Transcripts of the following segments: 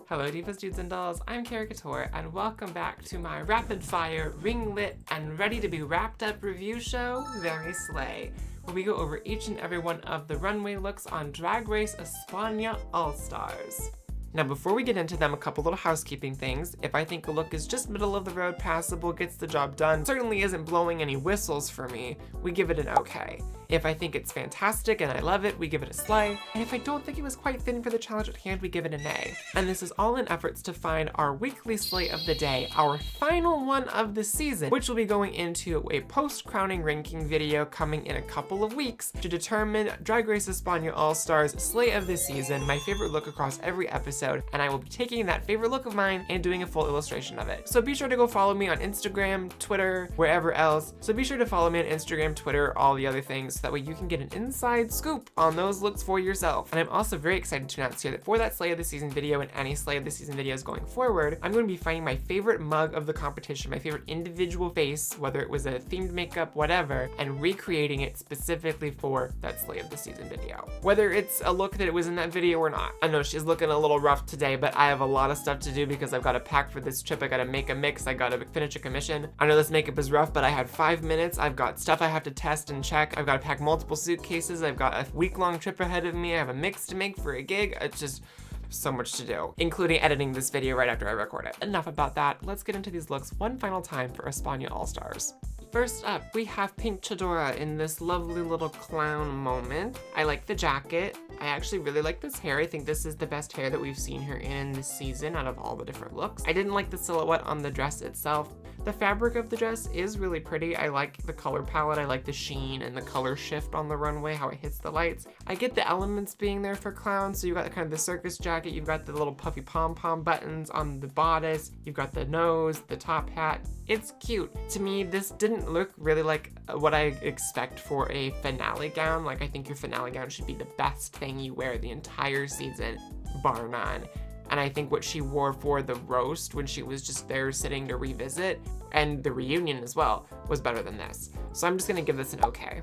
Hello divas, dudes, and dolls, I'm Caricature, and welcome back to my rapid-fire, ring-lit, and ready-to-be wrapped-up review show, Very Slay, where we go over each and every one of the runway looks on Drag Race España All-Stars. Now before we get into them, a couple little housekeeping things. If I think a look is just middle of the road, passable, gets the job done, certainly isn't blowing any whistles for me, we give it an okay. If I think it's fantastic and I love it, we give it a slay. And if I don't think it was quite thin for the challenge at hand, we give it an A. And this is all in efforts to find our weekly slay of the day, our final one of the season, which will be going into a post-crowning ranking video coming in a couple of weeks to determine Drag Race España All-Stars slay of the season, my favorite look across every episode, and I will be taking that favorite look of mine and doing a full illustration of it. So be sure to go follow me on Instagram, Twitter, wherever else. So be sure to follow me on Instagram, Twitter, all the other things, so that way you can get an inside scoop on those looks for yourself. And I'm also very excited to announce here that for that slay of the season video and any slay of the season videos going forward, I'm going to be finding my favorite mug of the competition, my favorite individual face, whether it was a themed makeup, whatever, and recreating it specifically for that slay of the season video. Whether it's a look that it was in that video or not. I know she's looking a little rough today, but I have a lot of stuff to do because I've got to pack for this trip. I got to make a mix. I got to finish a commission. I know this makeup is rough, but I had 5 minutes. I've got stuff I have to test and check. I've got to pack multiple suitcases. I've got a week-long trip ahead of me. I have a mix to make for a gig. It's just so much to do, including editing this video right after I record it. Enough about that. Let's get into these looks one final time for España All-Stars. First up, we have Pink Chadora in this lovely little clown moment. I like the jacket. I actually really like this hair. I think this is the best hair that we've seen her in this season out of all the different looks. I didn't like the silhouette on the dress itself. The fabric of the dress is really pretty. I like the color palette. I like the sheen and the color shift on the runway, how it hits the lights. I get the elements being there for clowns. So you've got kind of the circus jacket. You've got the little puffy pom-pom buttons on the bodice. You've got the nose, the top hat. It's cute. To me, this didn't look really like what I expect for a finale gown. Like, I think your finale gown should be the best thing you wear the entire season, bar none. And I think what she wore for the roast when she was just there sitting to revisit, and the reunion as well, was better than this. So I'm just gonna give this an okay.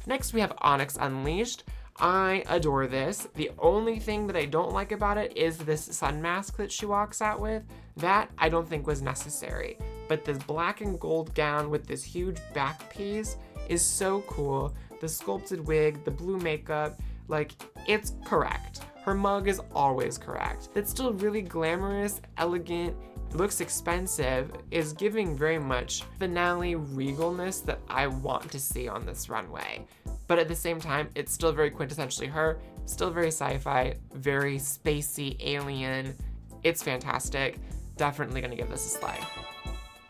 Next we have Onyx Unleashed. I adore this. The only thing that I don't like about it is this sun mask that she walks out with. That I don't think was necessary. But this black and gold gown with this huge back piece is so cool. The sculpted wig, the blue makeup, like, it's correct. Her mug is always correct. It's still really glamorous, elegant, looks expensive, is giving very much finale regalness that I want to see on this runway. But at the same time, it's still very quintessentially her, still very sci-fi, very spacey, alien. It's fantastic. Definitely gonna give this a slay.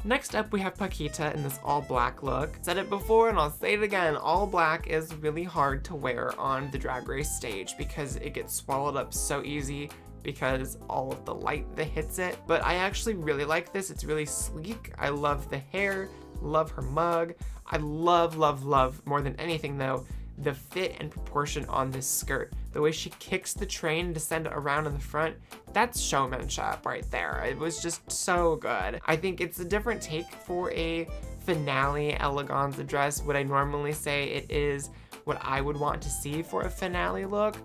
Next up, we have Paquita in this all black look. Said it before and I'll say it again, all black is really hard to wear on the Drag Race stage because it gets swallowed up so easy because all of the light that hits it. But I actually really like this. It's really sleek. I love the hair, love her mug. I love, love, love, more than anything though, the fit and proportion on this skirt. The way she kicks the train to send it around in the front, that's showmanship right there. It was just so good. I think it's a different take for a finale eleganza dress. Would I normally say it is what I would want to see for a finale look?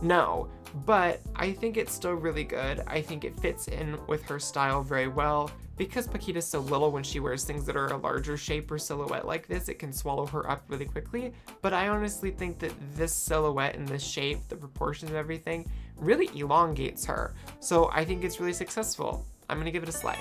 No, but I think it's still really good. I think it fits in with her style very well. Because Paquita's so little, when she wears things that are a larger shape or silhouette like this, it can swallow her up really quickly. But I honestly think that this silhouette and this shape, the proportions of everything, really elongates her. So I think it's really successful. I'm gonna give it a slay.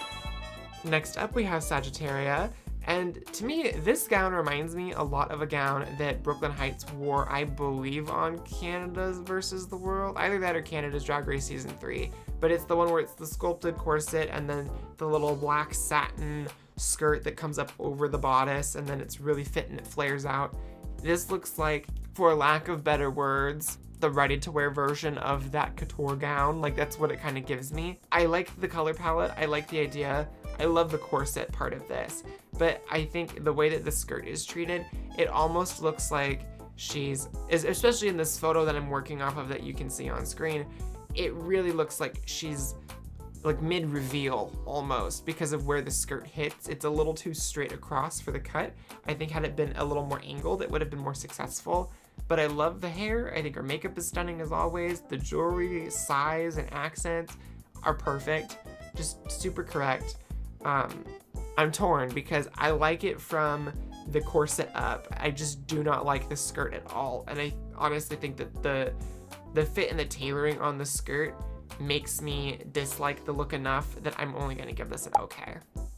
Next up, we have Sagittaria. And to me, this gown reminds me a lot of a gown that Brooklyn Heights wore, I believe, on Canada's Versus the World. Either that or Canada's Drag Race Season 3. But it's the one where it's the sculpted corset and then the little black satin skirt that comes up over the bodice, and then it's really fit and it flares out. This looks like, for lack of better words, the ready-to-wear version of that couture gown. Like, that's what it kind of gives me. I like the color palette. I like the idea. I love the corset part of this, but I think the way that the skirt is treated, it almost looks like she's, especially in this photo that I'm working off of that you can see on screen, it really looks like she's like mid-reveal almost because of where the skirt hits. It's a little too straight across for the cut. I think had it been a little more angled, it would have been more successful. But I love the hair. I think her makeup is stunning as always. The jewelry, size, and accents. are perfect, just super correct. I'm torn because I like it from the corset up. I just do not like the skirt at all. And I honestly think that the fit and the tailoring on the skirt makes me dislike the look enough that I'm only gonna give this an okay.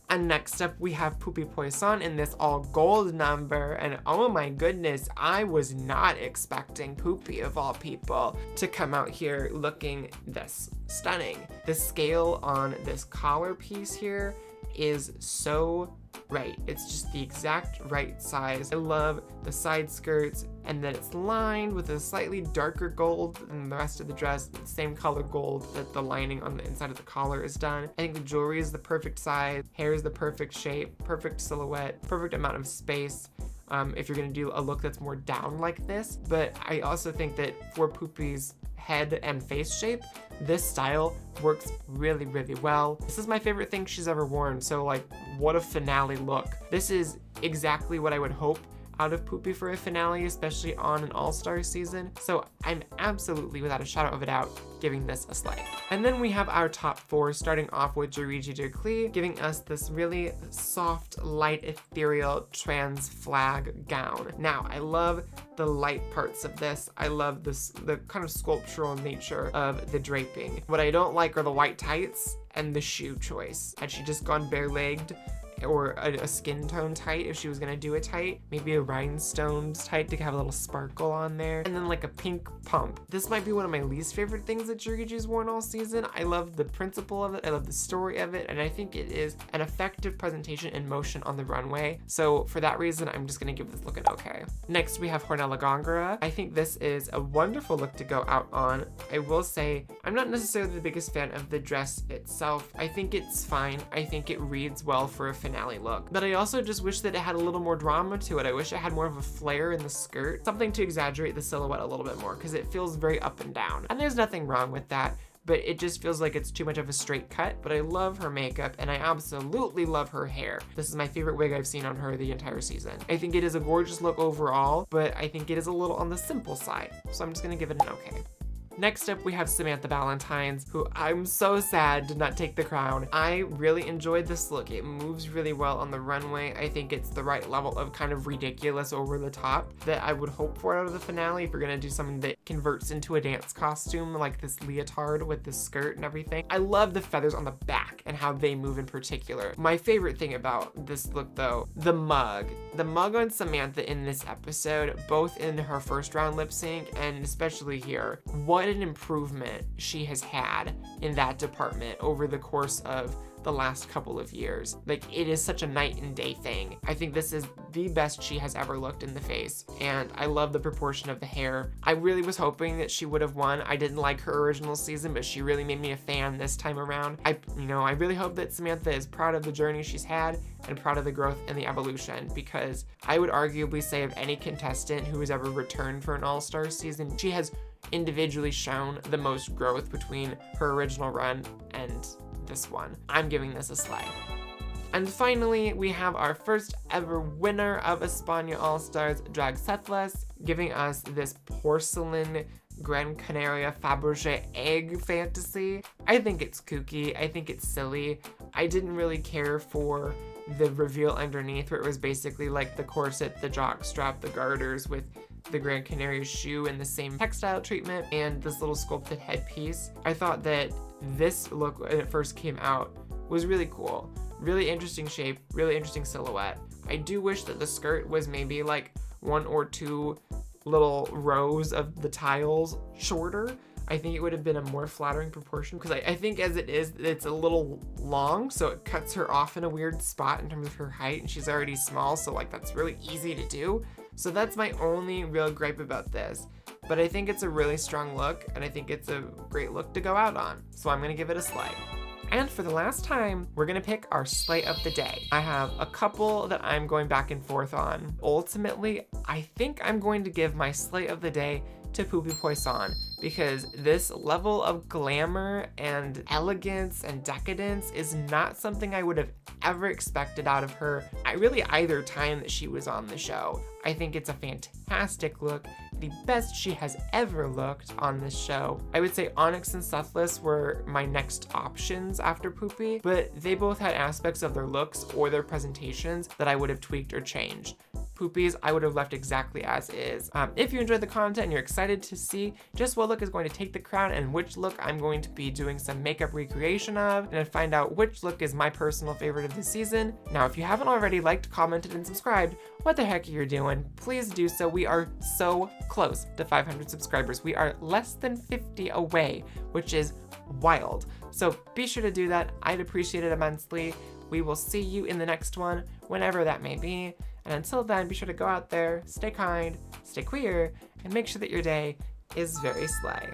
And next up, we have Poopy Poisson in this all gold number. And oh my goodness, I was not expecting Poopy, of all people, to come out here looking this stunning. The scale on this collar piece here is so right. It's just the exact right size. I love the side skirts and that it's lined with a slightly darker gold than the rest of the dress, the same color gold that the lining on the inside of the collar is done. I think the jewelry is the perfect size, hair is the perfect shape, perfect silhouette, perfect amount of space. If you're gonna do a look that's more down like this. But I also think that for Poopy's head and face shape, this style works really, really well. This is my favorite thing she's ever worn, so like, what a finale look. This is exactly what I would hope out of Poopy for a finale, especially on an all-star season. So I'm absolutely, without a shadow of a doubt, giving this a slay. And then we have our top four, starting off with Jariji Derklee, giving us this really soft, light, ethereal trans flag gown. Now, I love the light parts of this. I love the kind of sculptural nature of the draping. What I don't like are the white tights and the shoe choice. Had she just gone bare-legged, or a skin tone tight if she was gonna do a tight, maybe a rhinestones tight to have a little sparkle on there, and then like a pink pump. This might be one of my least favorite things that Juriji's worn all season. I love the principle of it, I love the story of it, and I think it is an effective presentation in motion on the runway. So for that reason, I'm just gonna give this look an okay. Next, we have Hornella Gongora. I think this is a wonderful look to go out on. I will say, I'm not necessarily the biggest fan of the dress itself. I think it's fine. I think it reads well for a finale look, but I also just wish that it had a little more drama to it. I wish it had more of a flare in the skirt, something to exaggerate the silhouette a little bit more, because it feels very up and down. And there's nothing wrong with that, but it just feels like it's too much of a straight cut. But I love her makeup and I absolutely love her hair. This is my favorite wig I've seen on her the entire season. I think it is a gorgeous look overall, but I think it is a little on the simple side. So I'm just gonna give it an okay. Next up, we have Samantha Ballantynes, who I'm so sad did not take the crown. I really enjoyed this look. It moves really well on the runway. I think it's the right level of kind of ridiculous over the top that I would hope for out of the finale if you're gonna do something that converts into a dance costume, like this leotard with the skirt and everything. I love the feathers on the back and how they move in particular. My favorite thing about this look though, the mug. The mug on Samantha in this episode, both in her first round lip sync and especially here, what an improvement she has had in that department over the course of the last couple of years. Like, it is such a night and day thing. I think this is the best she has ever looked in the face, and I love the proportion of the hair. I really was hoping that she would have won. I didn't like her original season, but she really made me a fan this time around. I really hope that Samantha is proud of the journey she's had and proud of the growth and the evolution, because I would arguably say of any contestant who has ever returned for an all-star season, she has individually shown the most growth between her original run and this one. I'm giving this a slay. And finally, we have our first ever winner of España All-Stars, Drag Sethless, giving us this porcelain Gran Canaria Fabergé egg fantasy. I think it's kooky. I think it's silly. I didn't really care for the reveal underneath, where it was basically like the corset, the jock strap, the garters with the Gran Canaria shoe in the same textile treatment, and this little sculpted headpiece. I thought that this look, when it first came out, was really cool. Really interesting shape, really interesting silhouette. I do wish that the skirt was maybe like one or two little rows of the tiles shorter. I think it would have been a more flattering proportion, because I think as it is, it's a little long, so it cuts her off in a weird spot in terms of her height, and she's already small, so like that's really easy to do. So that's my only real gripe about this. But I think it's a really strong look, and I think it's a great look to go out on. So I'm gonna give it a slay. And for the last time, we're gonna pick our slay of the day. I have a couple that I'm going back and forth on. Ultimately, I think I'm going to give my slay of the day to Poopy Poisson, because this level of glamour and elegance and decadence is not something I would have ever expected out of her really either time that she was on the show. I think it's a fantastic look, the best she has ever looked on this show. I would say Onyx and Sethless were my next options after Poopy, but they both had aspects of their looks or their presentations that I would have tweaked or changed. Poopy's I would have left exactly as is. If you enjoyed the content and you're excited to see just what look is going to take the crown and which look I'm going to be doing some makeup recreation of, and find out which look is my personal favorite of the season. Now, if you haven't already liked, commented, and subscribed, what the heck are you doing? Please do so. We are so close to 500 subscribers. We are less than 50 away, which is wild. So be sure to do that. I'd appreciate it immensely. We will see you in the next one, whenever that may be. And until then, be sure to go out there, stay kind, stay queer, and make sure that your day is very slay.